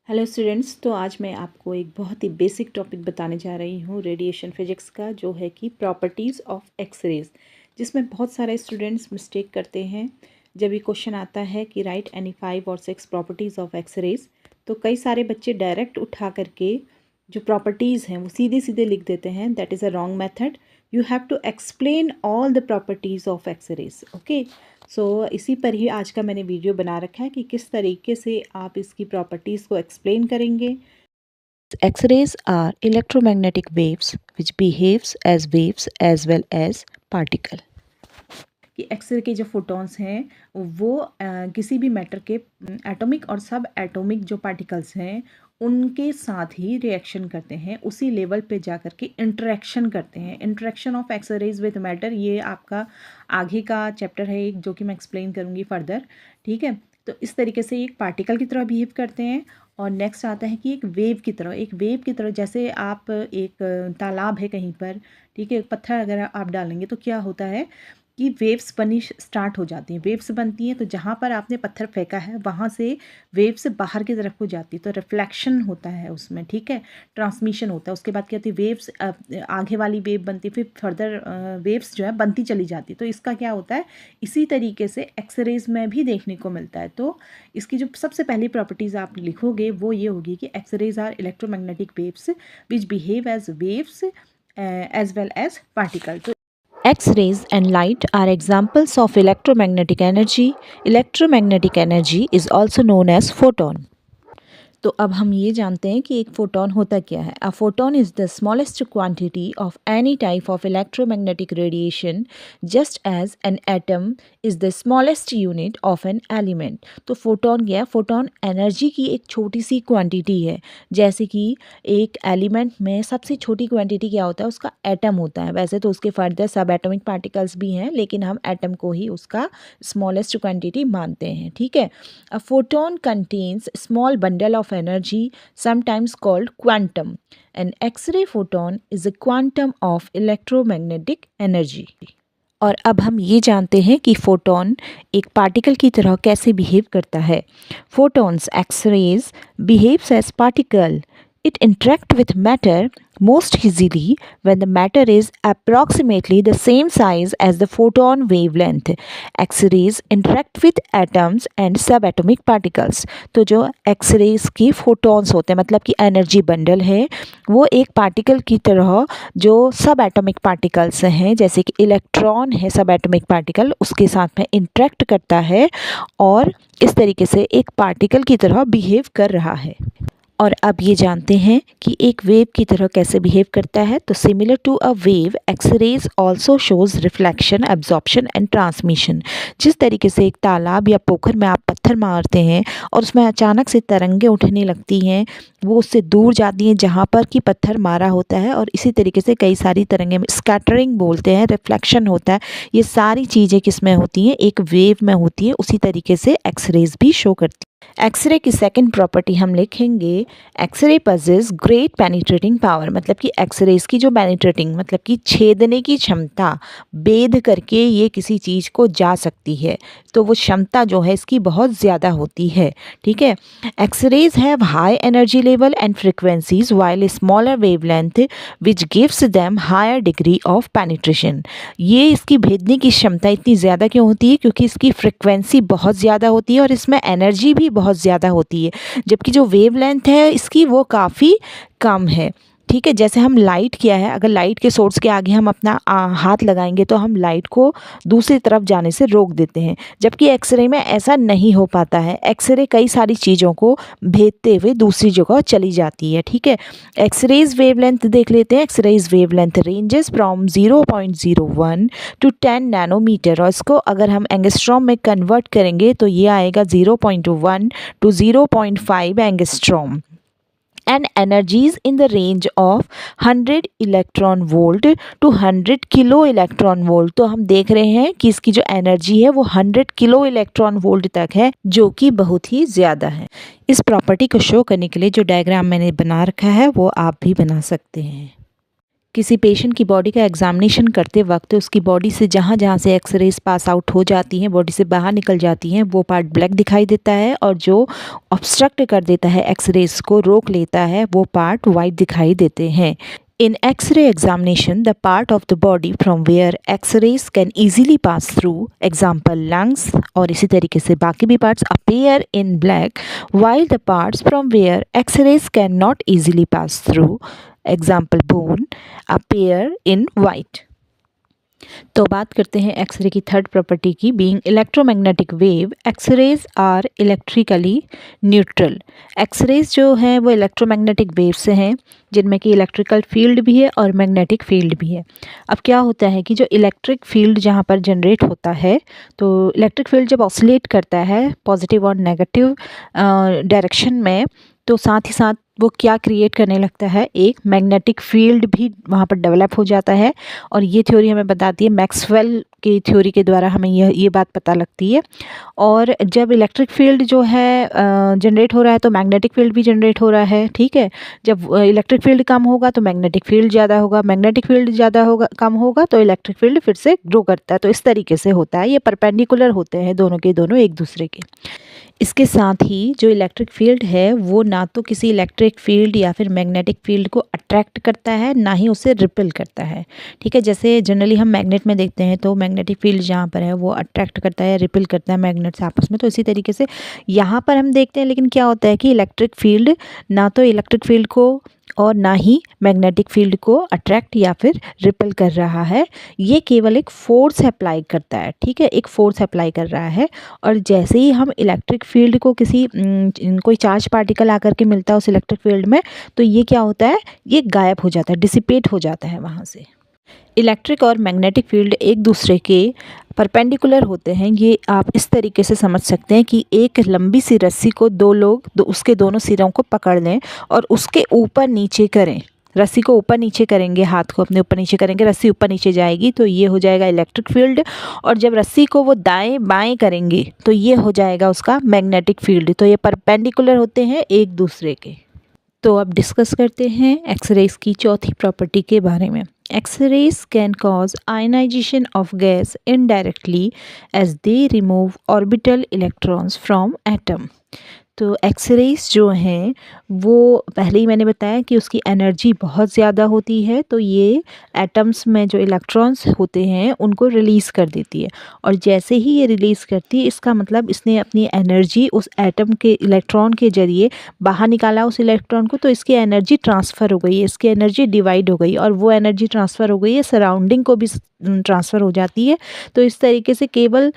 Hello students, तो आज मैं आपको एक बहुत ही बेसिक टॉपिक बताने जा रही हूँ रेडिएशन फिजिक्स का, जो है कि प्रॉपर्टीज़ ऑफ एक्सरेज, जिसमें बहुत सारे स्टूडेंट्स मिस्टेक करते हैं। जब ये क्वेश्चन आता है कि राइट एनी 5 और 6 प्रॉपर्टीज़ ऑफ एक्सरेज, तो कई सारे बच्चे डायरेक्ट उठा करके जो प्रॉपर्टीज़ हैं वो सीधे सीधे लिख देते हैं। That is a wrong method. You have to explain all the properties of X rays. Okay, so इसी पर ही आज का मैंने वीडियो बना रखा है कि किस तरीके से आप इसकी प्रॉपर्टीज़ को एक्सप्लेन करेंगे। X-rays are electromagnetic waves which behaves as waves as well as particle. कि एक्सरे के जो फोटॉन्स हैं वो किसी भी मैटर के एटॉमिक और सब एटॉमिक जो पार्टिकल्स हैं उनके साथ ही रिएक्शन करते हैं, उसी लेवल पे जा कर के इंटरेक्शन करते हैं। Interaction of X-rays with matter, ये आपका आगे का चैप्टर है एक, जो कि मैं एक्सप्लेन करूँगी फर्दर। ठीक है, तो इस तरीके से एक पार्टिकल की तरह बिहेव करते हैं। और नेक्स्ट आता है कि एक वेव की तरह, एक वेव की तरह, जैसे आप एक तालाब है कहीं पर, ठीक है, पत्थर अगर आप डालेंगे तो क्या होता है कि वेव्स बनी स्टार्ट हो जाती हैं। वेव्स बनती हैं तो जहाँ पर आपने पत्थर फेंका है वहाँ से वेव्स बाहर की तरफ को जाती है, तो रिफ्लेक्शन होता है उसमें। ठीक है, ट्रांसमिशन होता है। उसके बाद क्या होती है, वेव्स आगे वाली वेव बनती है, फिर फर्दर वेव्स जो है बनती चली जाती है। तो इसका क्या होता है, इसी तरीके से एक्सरेज में भी देखने को मिलता है। तो इसकी जो सबसे पहली प्रॉपर्टीज़ आप लिखोगे वो ये होगी कि X-rays are electromagnetic waves which behave as waves as well as particle. तो X-rays and light are examples of electromagnetic energy. Electromagnetic energy is also known as photon. तो अब हम ये जानते हैं कि एक फोटॉन होता क्या है। A photon is the smallest quantity of any type of electromagnetic radiation, just as an atom is the smallest unit of an element. तो फोटॉन क्या है? फोटॉन एनर्जी की एक छोटी सी क्वांटिटी है। जैसे कि एक एलिमेंट में सबसे छोटी क्वांटिटी क्या होता है? उसका एटम होता है। वैसे तो उसके फर्दर सब एटॉमिक पार्टिकल्स भी हैं, लेकिन हम एटम को ही उसका स्मॉलेस्ट क्वांटिटी मानते हैं। ठीक है, a photon contains small bundle of energy, sometimes called quantum. An X-ray photon is a quantum of electromagnetic energy. और अब हम ये जानते हैं कि फोटॉन एक पार्टिकल की तरह कैसे बिहेव करता है। Photons X-rays behaves as particle. It interact with matter most easily when the matter is approximately the same size as the photon wavelength. X-rays interact with atoms and subatomic particles. तो जो X-rays की photons होते हैं, मतलब कि energy bundle है, वो एक पार्टिकल की तरह जो सब एटॉमिक पार्टिकल्स हैं, जैसे कि इलेक्ट्रॉन है सब एटॉमिक पार्टिकल, उसके साथ में इंटरेक्ट करता है और इस तरीके से एक पार्टिकल की तरह बिहेव कर रहा है। और अब ये जानते हैं कि एक वेव की तरह कैसे बिहेव करता है। तो similar to a wave, X-rays also shows reflection, absorption and transmission. जिस तरीके से एक तालाब या पोखर में आप पत्थर मारते हैं और उसमें अचानक से तरंगें उठने लगती हैं, वो उससे दूर जाती हैं जहाँ पर कि पत्थर मारा होता है, और इसी तरीके से कई सारी तरंगें, स्कैटरिंग बोलते हैं, रिफ्लेक्शन होता है। ये सारी चीज़ें किस में होती हैं? एक वेव में होती है। उसी तरीके से एक्सरेज भी शो करती है। एक्सरे की सेकंड प्रॉपर्टी हम लिखेंगे, X-ray possess great penetrating power. मतलब कि एक्सरेज की जो पेनिट्रेटिंग, मतलब कि छेदने की क्षमता, भेद करके ये किसी चीज़ को जा सकती है, तो वो क्षमता जो है इसकी बहुत ज़्यादा होती है। ठीक है, X-rays have high energy level and frequencies while smaller wavelength which gives them higher degree of penetration. ये इसकी भेदने की क्षमता इतनी ज़्यादा क्यों होती है? क्योंकि इसकी फ्रिक्वेंसी बहुत ज़्यादा होती है और इसमें एनर्जी भी बहुत ज़्यादा होती है, जबकि जो वेवलेंथ है इसकी वो काफ़ी कम है। ठीक है, जैसे हम लाइट किया है, अगर लाइट के सोर्स के आगे हम अपना हाथ लगाएंगे तो हम लाइट को दूसरी तरफ जाने से रोक देते हैं, जबकि एक्सरे में ऐसा नहीं हो पाता है। एक्सरे कई सारी चीज़ों को भेदते हुए दूसरी जगह चली जाती है। ठीक है, एक्सरेज वेवलेंथ देख लेते हैं। X-rays wavelength ranges from 0.01 to 10 nanometre, और इसको अगर हम एंगस्ट्रॉम में कन्वर्ट करेंगे तो ये आएगा 0.1 to 0.5 angstrom. and energies in the range of 100 electron volt to 100 kilo electron volt. तो हम देख रहे हैं कि इसकी जो एनर्जी है वो 100 किलो इलेक्ट्रॉन वोल्ट तक है, जो कि बहुत ही ज़्यादा है। इस प्रॉपर्टी को शो करने के लिए जो डायग्राम मैंने बना रखा है वो आप भी बना सकते हैं। किसी पेशेंट की बॉडी का एग्जामिनेशन करते वक्त उसकी बॉडी से जहाँ जहाँ से एक्सरेज पास आउट हो जाती हैं, बॉडी से बाहर निकल जाती हैं, वो पार्ट ब्लैक दिखाई देता है, और जो ऑब्स्ट्रक्ट कर देता है, एक्सरेज को रोक लेता है, वो पार्ट वाइट दिखाई देते हैं। In X-ray examination, the part of the body from where X-rays can easily pass through, example lungs, और इसी तरीके से बाकी भी parts appear in black, while the parts from where X-rays cannot easily pass through, example bone, appear in white. तो बात करते हैं एक्सरे की थर्ड प्रॉपर्टी की, being electromagnetic wave, X-rays are electrically neutral. X-rays जो हैं वो इलेक्ट्रोमैग्नेटिक वेव से हैं, जिनमें कि इलेक्ट्रिकल फील्ड भी है और मैग्नेटिक फील्ड भी है। अब क्या होता है कि जो इलेक्ट्रिक फील्ड जहाँ पर जनरेट होता है, तो इलेक्ट्रिक फील्ड जब ऑसिलेट करता है पॉजिटिव और नेगेटिव डायरेक्शन में, तो साथ ही साथ वो क्या क्रिएट करने लगता है, एक मैग्नेटिक फील्ड भी वहाँ पर डेवलप हो जाता है। और ये थ्योरी हमें बताती है, मैक्सवेल की थ्योरी के द्वारा हमें ये बात पता लगती है। और जब इलेक्ट्रिक फील्ड जो है जनरेट हो रहा है, तो मैग्नेटिक फील्ड भी जनरेट हो रहा है, ठीक है। जब इलेक्ट्रिक फील्ड कम होगा तो मैग्नेटिक फील्ड ज़्यादा होगा, मैग्नेटिक फील्ड ज़्यादा होगा, कम होगा तो इलेक्ट्रिक फील्ड फिर से ग्रो करता है। तो इस तरीके से होता है, ये परपेंडिकुलर होते हैं दोनों के दोनों एक दूसरे के। इसके साथ ही जो इलेक्ट्रिक फील्ड है वो ना तो किसी इलेक्ट्रिक फील्ड या फिर मैग्नेटिक फील्ड को अट्रैक्ट करता है, ना ही उसे रिपेल करता है, ठीक है। जैसे जनरली हम मैग्नेट में देखते हैं तो मैग्नेटिक फील्ड जहाँ पर है वो अट्रैक्ट करता है, रिपेल करता है मैग्नेट्स आपस में, तो इसी तरीके से यहाँ पर हम देखते हैं। लेकिन क्या होता है कि इलेक्ट्रिक फील्ड ना तो इलेक्ट्रिक फील्ड को और ना ही मैग्नेटिक फील्ड को अट्रैक्ट या फिर रिपेल कर रहा है, ये केवल एक फोर्स अप्लाई करता है, ठीक है, एक फोर्स अप्लाई कर रहा है। और जैसे ही हम इलेक्ट्रिक फील्ड को किसी कोई चार्ज पार्टिकल आकर के मिलता है उस इलेक्ट्रिक फील्ड में, तो ये क्या होता है, ये गायब हो जाता है, डिसिपेट हो जाता है वहाँ से। इलेक्ट्रिक और मैग्नेटिक फील्ड एक दूसरे के परपेंडिकुलर होते हैं। ये आप इस तरीके से समझ सकते हैं कि एक लंबी सी रस्सी को दो लोग उसके दोनों सिरों को पकड़ लें और उसके ऊपर नीचे करें, रस्सी को ऊपर नीचे करेंगे, हाथ को अपने ऊपर नीचे करेंगे, रस्सी ऊपर नीचे जाएगी, तो ये हो जाएगा इलेक्ट्रिक फील्ड। और जब रस्सी को वो दाएं बाएं करेंगे तो ये हो जाएगा उसका मैग्नेटिक फील्ड। तो ये परपेंडिकुलर होते हैं एक दूसरे के। तो अब डिस्कस करते हैं एक्सरेज की चौथी प्रॉपर्टी के बारे में। X-rays can cause ionization of gas indirectly as they remove orbital electrons from atom. तो एक्सरेज जो हैं वो पहले ही मैंने बताया कि उसकी एनर्जी बहुत ज़्यादा होती है, तो ये एटम्स में जो इलेक्ट्रॉन्स होते हैं उनको रिलीज़ कर देती है। और जैसे ही ये रिलीज़ करती है, इसका मतलब इसने अपनी एनर्जी उस एटम के इलेक्ट्रॉन के ज़रिए बाहर निकाला उस इलेक्ट्रॉन को, तो इसकी एनर्जी ट्रांसफ़र हो गई है, इसकी एनर्जी डिवाइड हो गई, और वो एनर्जी ट्रांसफ़र हो गई है सराउंडिंग को भी ट्रांसफ़र हो जाती है। तो इस तरीके से केवल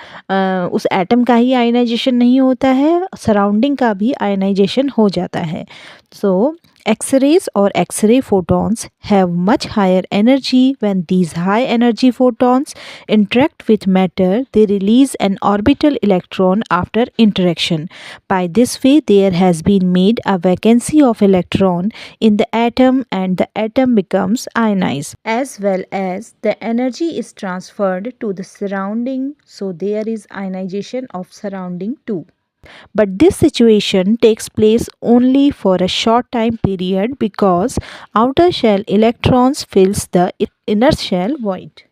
उस एटम का ही आयनाइजेशन नहीं होता है, सराउंडिंग का भी आयनाइजेशन हो जाता है। सो X-rays or X-ray photons have much higher energy. When these high energy photons interact with matter, they release an orbital electron after interaction. By this way, there has been made a vacancy of electron in the atom and the atom becomes ionized. As well as the energy is transferred to the surrounding, so there is ionization of surrounding too. But this situation takes place only for a short time period because outer shell electrons fills the inner shell void.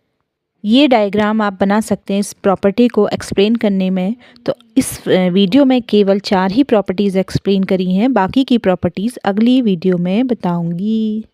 ये diagram आप बना सकते हैं इस property को explain करने में। तो इस वीडियो में केवल 4 ही प्रॉपर्टीज़ एक्सप्लेन करी हैं, बाकी की प्रॉपर्टीज़ अगली वीडियो में बताऊंगी।